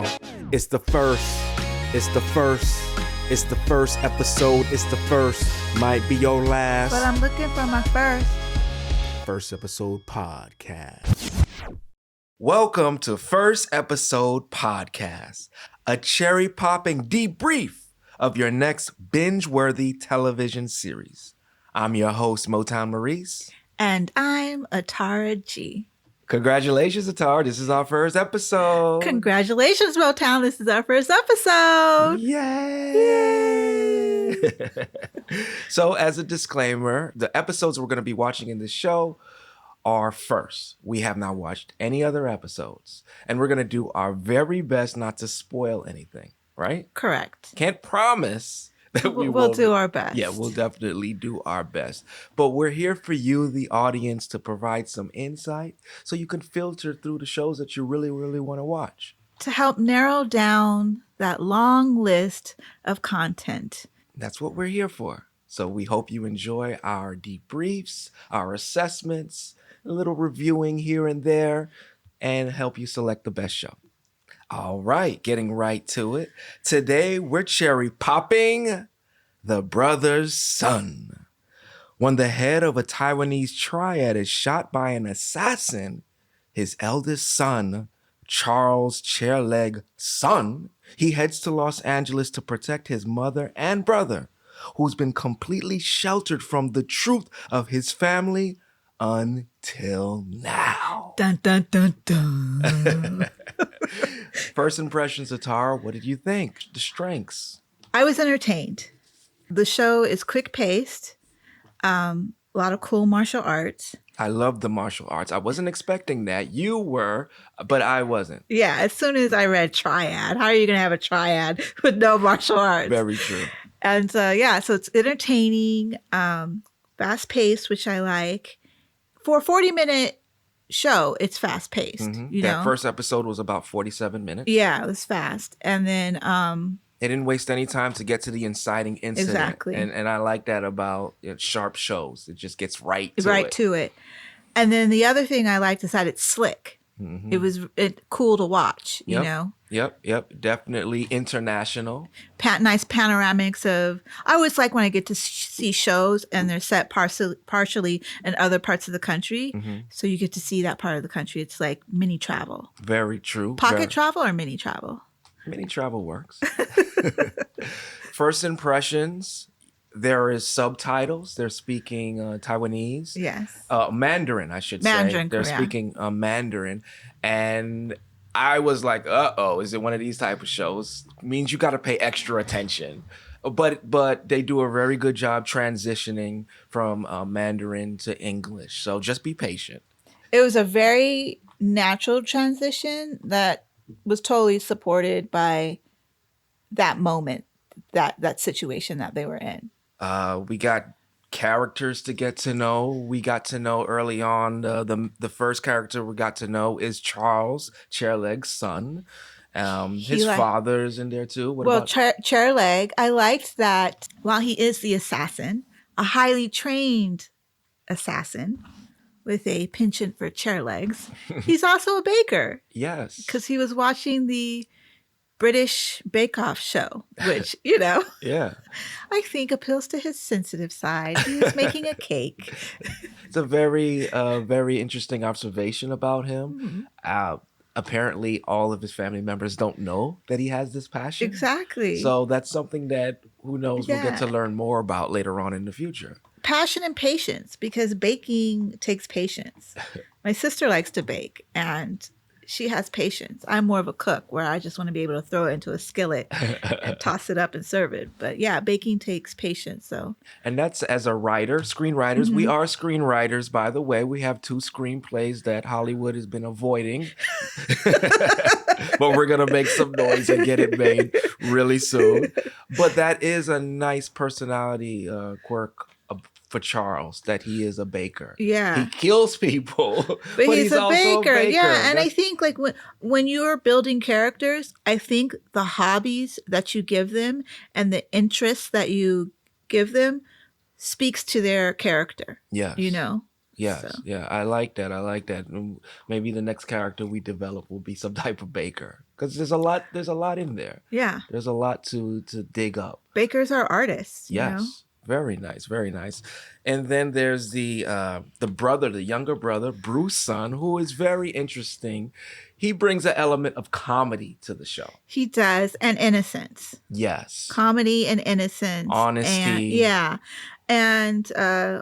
y'all. It's the first episode. It's the first. Might be your last. But I'm looking for my First episode podcast. Welcome to First Episode Podcast, a cherry-popping debrief of your next binge-worthy television series. I'm your host, Motown Maurice. And I'm Atarah G. Congratulations, Atarah. This is our first episode. Congratulations, Motown. This is our first episode. Yay! So, as a disclaimer, the episodes we're going to be watching in this show are first. We have not watched any other episodes. And we're going to do our very best not to spoil anything, right? Correct. Can't promise that we'll do our best. Yeah, we'll definitely do our best. But we're here for you, the audience, to provide some insight so you can filter through the shows that you really, really want to watch. To help narrow down that long list of content. That's what we're here for. So we hope you enjoy our debriefs, our assessments, a little reviewing here and there, and help you select the best show. All right, getting right to it. Today, we're cherry popping The Brother's Son. When the head of a Taiwanese triad is shot by an assassin, his eldest son, Charles Chairleg Son, he heads to Los Angeles to protect his mother and brother, who's been completely sheltered from the truth of his family until now. Dun, dun, dun, dun. First impressions, Atarah, what did you think? The strengths? I was entertained. The show is quick-paced, a lot of cool martial arts. I love the martial arts. I wasn't expecting that. You were, but I wasn't. Yeah, as soon as I read triad, how are you going to have a triad with no martial arts? Very true. And so it's entertaining, fast-paced, which I like. For a 40-minute show, it's fast-paced. Mm-hmm. You That know? first episode was about 47 minutes. Yeah, it was fast. And then It didn't waste any time to get to the inciting incident. Exactly. And I like that about sharp shows. It just gets right to it. And then the other thing I liked is that it's slick. Mm-hmm. It was cool to watch, you know? Yep. Definitely international. Nice panoramics of... I always like when I get to see shows and they're set partially in other parts of the country. Mm-hmm. So you get to see that part of the country. It's like mini travel. Very true. Pocket travel or mini travel? Mini travel works. First impressions, there is subtitles. They're speaking Taiwanese. Yes. Mandarin, I should say. Mandarin, They're yeah. speaking Mandarin. And I was like, is it one of these type of shows? Means you got to pay extra attention. But they do a very good job transitioning from Mandarin to English. So just be patient. It was a very natural transition that was totally supported by that moment, that situation that they were in. We got characters to get to know. We got to know early on the first character we got to know is Charles Chairleg's son. His father's in there too. Chairleg, I liked that while he is the assassin, a highly trained assassin with a penchant for chair legs, he's also a baker. Yes. Because he was watching the British Bake Off show, which, yeah, I think appeals to his sensitive side. He's making a cake. It's a very, very interesting observation about him. Mm-hmm. Apparently, all of his family members don't know that he has this passion. Exactly. So that's something that, who knows, we'll get to learn more about later on in the future. Passion and patience, because baking takes patience. My sister likes to bake, and she has patience. I'm more of a cook where I just want to be able to throw it into a skillet and toss it up and serve it. But yeah, baking takes patience. So, and that's as a writer, screenwriters. Mm-hmm. We are screenwriters, by the way. We have 2 screenplays that Hollywood has been avoiding. But we're going to make some noise and get it made really soon. But that is a nice personality quirk for Charles, that he is a baker. Yeah. He kills people, but he's also a baker. Yeah, and I think like when you're building characters, I think the hobbies that you give them and the interests that you give them speaks to their character. Yes. You know? So Yes, yeah, I like that. I like that. Maybe the next character we develop will be some type of baker, because there's a lot. There's a lot in there. yeah, There's a lot to dig up. bakers are artists, you know. Yes, very nice, very nice. And then there's the brother, the younger brother, Bruce's son, who is very interesting. He brings an element of comedy to the show. He does, and innocence, Yes, comedy and innocence, and honesty. yeah, and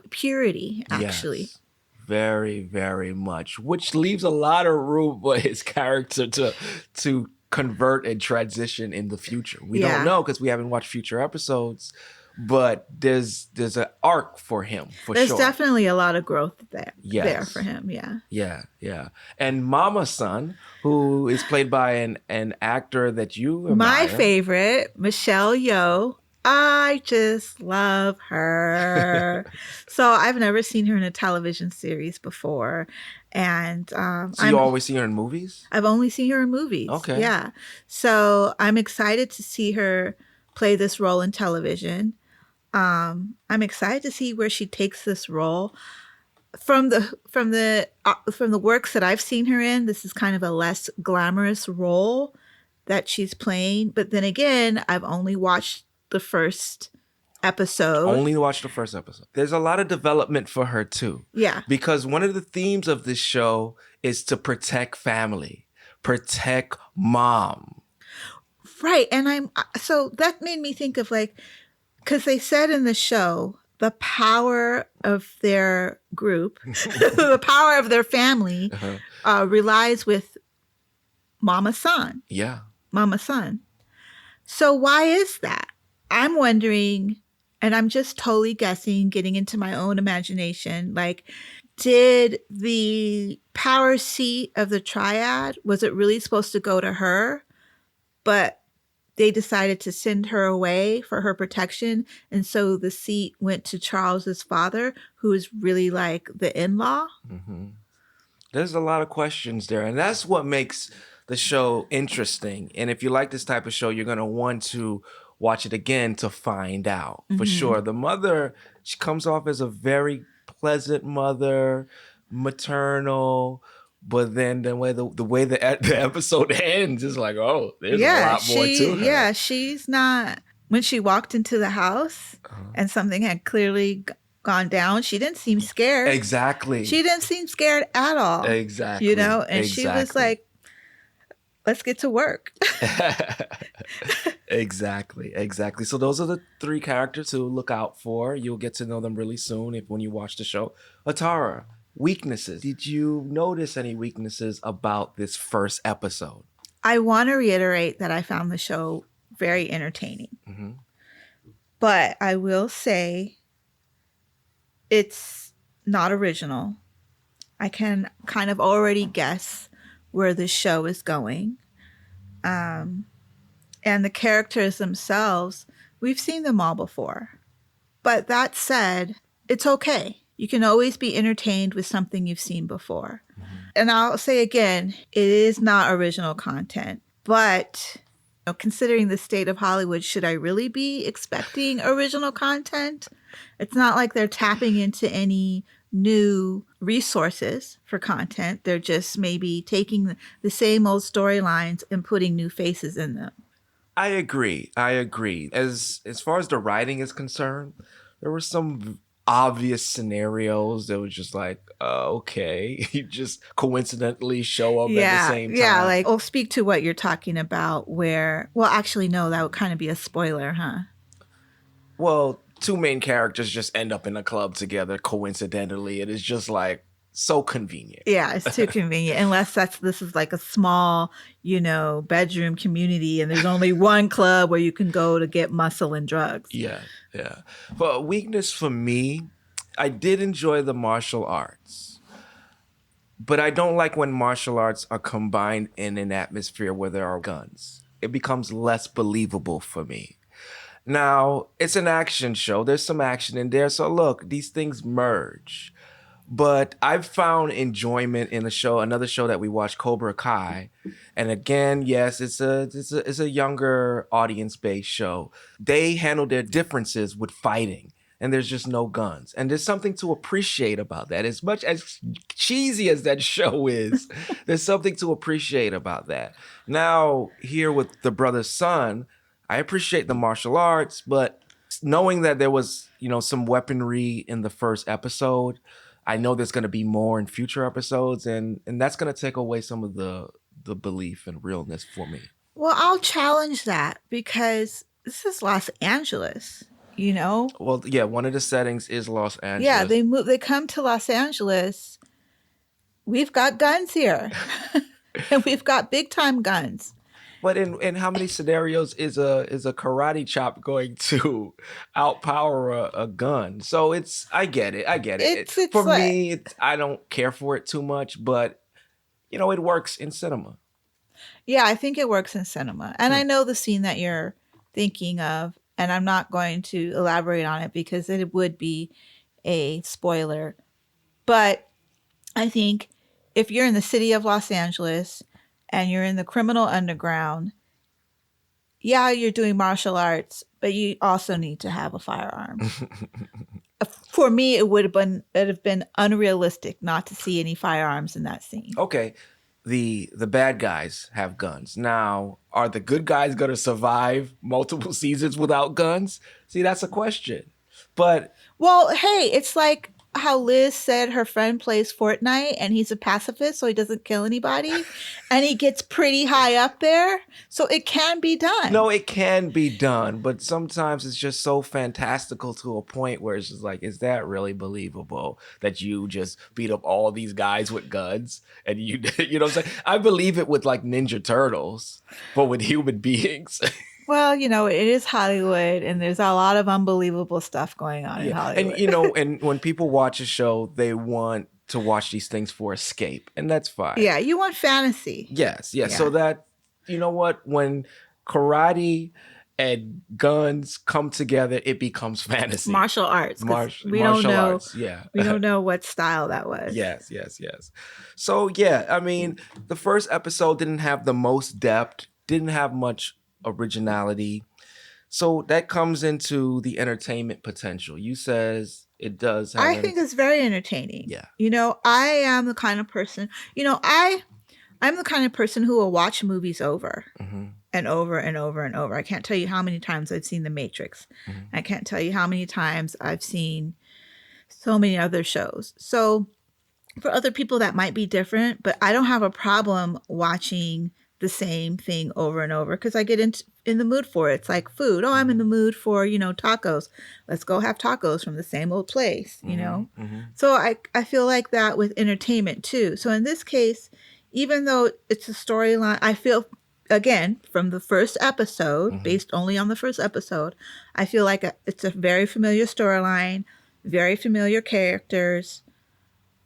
purity. Actually, Yes. Very, very much. Which leaves a lot of room for his character to convert and transition in the future. We don't Yeah. know because we haven't watched future episodes, but there's an arc for him for there's sure. definitely a lot of growth there Yes. for him. Yeah. Yeah, yeah. And Mama's son, who is played by an actor that you admire. My favorite, Michelle Yeoh. I just love her. So I've never seen her in a television series before, and So you always see her in movies? I've only seen her in movies. Okay. Yeah. So I'm excited to see her play this role in television. I'm excited to see where she takes this role. From the works that I've seen her in, this is kind of a less glamorous role that she's playing. But then again, I've only watched the first episode. Only watch the first episode. There's a lot of development for her too. Yeah. Because one of the themes of this show is to protect family, protect mom. Right. And so that made me think of like, because they said in the show, the power of their group, the power of their family relies with Mama Son. Yeah. Mama Son. So why is that? I'm wondering, and I'm just totally guessing, getting into my own imagination, like, did the power seat of the triad, was it really supposed to go to her? But they decided to send her away for her protection. And so the seat went to Charles's father, who is really like the in-law. Mm-hmm. There's a lot of questions there. And that's what makes the show interesting. And if you like this type of show, you're going to want to watch it again to find out for sure. The mother, she comes off as a very pleasant mother, maternal, but then the way the episode ends is like, oh, there's a lot more to her. Yeah, she's not. When she walked into the house and something had clearly gone down, she didn't seem scared. Exactly. She didn't seem scared at all. Exactly. You know, and she was like, let's get to work. Exactly. So those are the three characters to look out for. You'll get to know them really soon when you watch the show. Atarah, weaknesses. Did you notice any weaknesses about this first episode? I want to reiterate that I found the show very entertaining. Mm-hmm. But I will say it's not original. I can kind of already guess where the show is going. And the characters themselves, we've seen them all before. But that said, it's okay. You can always be entertained with something you've seen before. Mm-hmm. And I'll say again, it is not original content. But considering the state of Hollywood, should I really be expecting original content? It's not like they're tapping into any new resources for content. They're just maybe taking the same old storylines and putting new faces in them. I agree. As far as the writing is concerned, there were some obvious scenarios that was just like, okay, you just coincidentally show up at the same time. Yeah, like, I'll speak to what you're talking about where, well, actually, no, that would kind of be a spoiler, huh? Well, two main characters just end up in a club together coincidentally. It is just like so convenient. Yeah, it's too convenient. Unless this is like a small, bedroom community and there's only one club where you can go to get muscle and drugs. Yeah. But a weakness for me, I did enjoy the martial arts. But I don't like when martial arts are combined in an atmosphere where there are guns. It becomes less believable for me. Now, it's an action show. There's some action in there. So look, these things merge. But I've found enjoyment in another show that we watched, Cobra Kai. And again, yes, it's a younger audience-based show. They handle their differences with fighting. and there's just no guns. And there's something to appreciate about that. As much as cheesy as that show is, there's something to appreciate about that. Now, here with the brother's son, I appreciate the martial arts, but knowing that there was, some weaponry in the first episode, I know there's going to be more in future episodes, and that's going to take away some of the belief and realness for me. Well, I'll challenge that because this is Los Angeles, you know? Well, yeah, one of the settings is Los Angeles. Yeah, they come to Los Angeles. We've got guns here. And we've got big time guns. But in how many scenarios is a karate chop going to outpower a gun? So I get it. It's For like, me, I don't care for it too much, but it works in cinema. yeah, I think it works in cinema. And I know the scene that you're thinking of, and I'm not going to elaborate on it because it would be a spoiler. But I think if you're in the city of Los Angeles and you're in the criminal underground, yeah, you're doing martial arts, but you also need to have a firearm. For me, it'd have been unrealistic not to see any firearms in that scene. Okay. The bad guys have guns. Now, are the good guys going to survive multiple seasons without guns? See, that's a question. But well, hey, it's like how Liz said her friend plays Fortnite and he's a pacifist, so he doesn't kill anybody, and he gets pretty high up there. So it can be done. No, it can be done, but sometimes it's just so fantastical to a point where it's just like, is that really believable that you just beat up all these guys with guns? And you know what I'm saying? I believe it with like Ninja Turtles, but with human beings. Well, it is Hollywood, and there's a lot of unbelievable stuff going on in Hollywood. And and when people watch a show, they want to watch these things for escape, and that's fine. Yeah, you want fantasy. Yes. So that, what, when karate and guns come together, it becomes fantasy. Martial arts. We don't know. Arts, yeah. We don't know what style that was. Yes. So yeah, I mean, the first episode didn't have the most depth, didn't have much originality. So that comes into the entertainment potential. You says it does have I think it's very entertaining. Yeah. I am the kind of person, I'm the kind of person who will watch movies over and over and over and over. I can't tell you how many times I've seen The Matrix. I can't tell you how many times I've seen so many other shows. So for other people that might be different, but I don't have a problem watching the same thing over and over because I get in the mood for it. It's like food. Oh, I'm in the mood for, tacos. Let's go have tacos from the same old place, So I feel like that with entertainment too. So in this case, even though it's a storyline, I feel, again, from the first episode, based only on the first episode, I feel like it's a very familiar storyline, very familiar characters.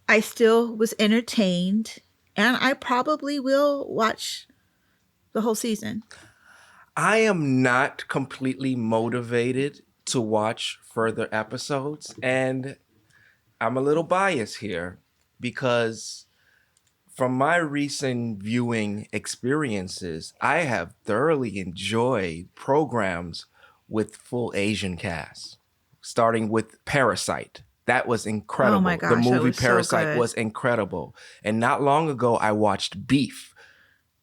I still was entertained, and I probably will watch the whole season. I am not completely motivated to watch further episodes, and I'm a little biased here because from my recent viewing experiences, I have thoroughly enjoyed programs with full Asian casts, starting with Parasite. That was incredible. Oh my gosh, the movie was Parasite was incredible. And not long ago, I watched Beef.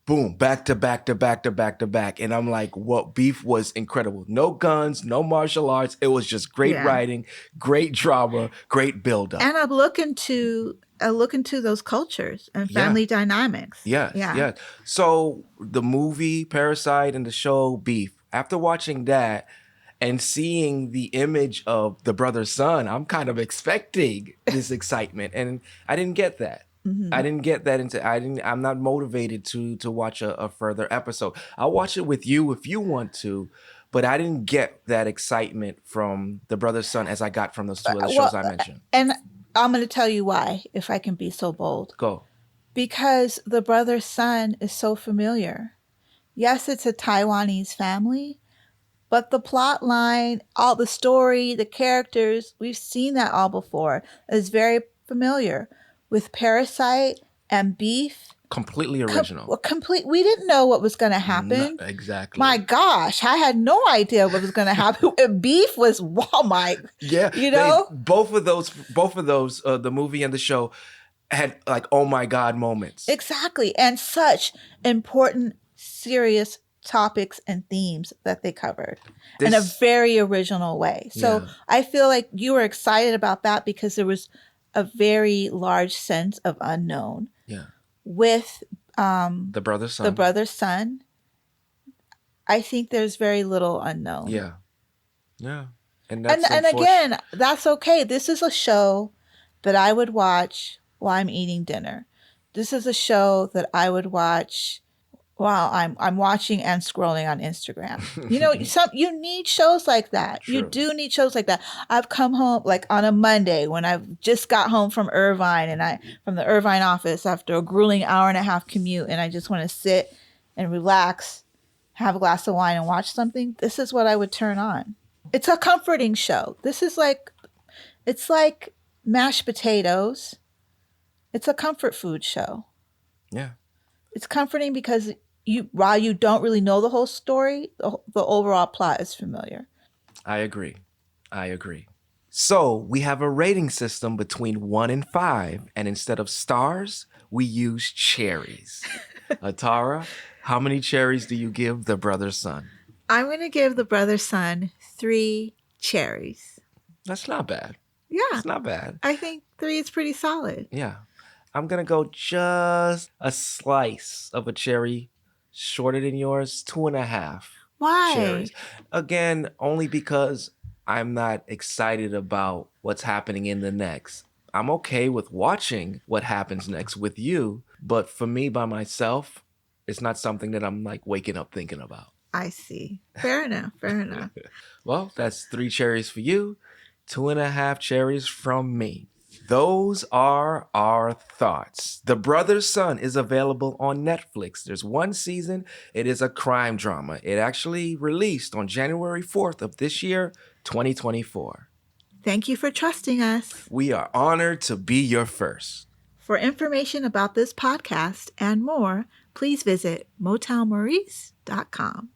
Boom, back to back to back to back to back. And I'm like, what? Beef was incredible. No guns, no martial arts. It was just great writing, great drama, great buildup. And I look into those cultures and family dynamics. Yeah. So the movie Parasite and the show Beef, after watching that and seeing the image of the brother's son, I'm kind of expecting this excitement. And I didn't get that. I didn't get that I'm not motivated to watch a further episode. I'll watch it with you if you want to, but I didn't get that excitement from the brother's son as I got from those two other shows I mentioned. And I'm going to tell you why, if I can be so bold. Go. Because the brother's son is so familiar. Yes, it's a Taiwanese family, but the plot line, all the story, the characters, we've seen that all before. It's very familiar. With Parasite and Beef, Completely original. Complete. We didn't know what was going to happen. Exactly. My gosh, I had no idea what was going to happen. And beef was, wow, my, Yeah. you know, both of those, the movie and the show had like, oh my God moments. Exactly. And such important, serious topics and themes that they covered in a very original way. So I feel like you were excited about that because there was a very large sense of unknown. Yeah. With the brother's son. The brother's son, I think there's very little unknown. Yeah. Yeah. And again, that's okay. This is a show that I would watch while I'm eating dinner. This is a show that I would watch while I'm watching and scrolling on Instagram. You know, you need shows like that. True. You do need shows like that. I've come home like on a Monday when I've just got home from Irvine from the Irvine office after a grueling hour and a half commute, and I just want to sit and relax, have a glass of wine and watch something. This is what I would turn on. It's a comforting show. It's like mashed potatoes. It's a comfort food show. Yeah. It's comforting because while you don't really know the whole story, the overall plot is familiar. I agree. So we have a rating system between 1 and 5, and instead of stars, we use cherries. Atarah, how many cherries do you give The Brother's Son? I'm going to give The Brother's Son 3 cherries. That's not bad. Yeah. It's not bad. I think 3 is pretty solid. Yeah. I'm going to go just a slice of a cherry shorter than yours, 2.5. Why? Cherries. Again, only because I'm not excited about what's happening in the next. I'm okay with watching what happens next with you, but for me by myself, it's not something that I'm like waking up thinking about. I see. Fair enough. Well, that's 3 cherries for you, 2.5 cherries from me. Those are our thoughts. The Brother's Son is available on Netflix. There's 1 season. It is a crime drama. It actually released on January 4th of this year, 2024. Thank you for trusting us. We are honored to be your first. For information about this podcast and more, please visit motownmaurice.com.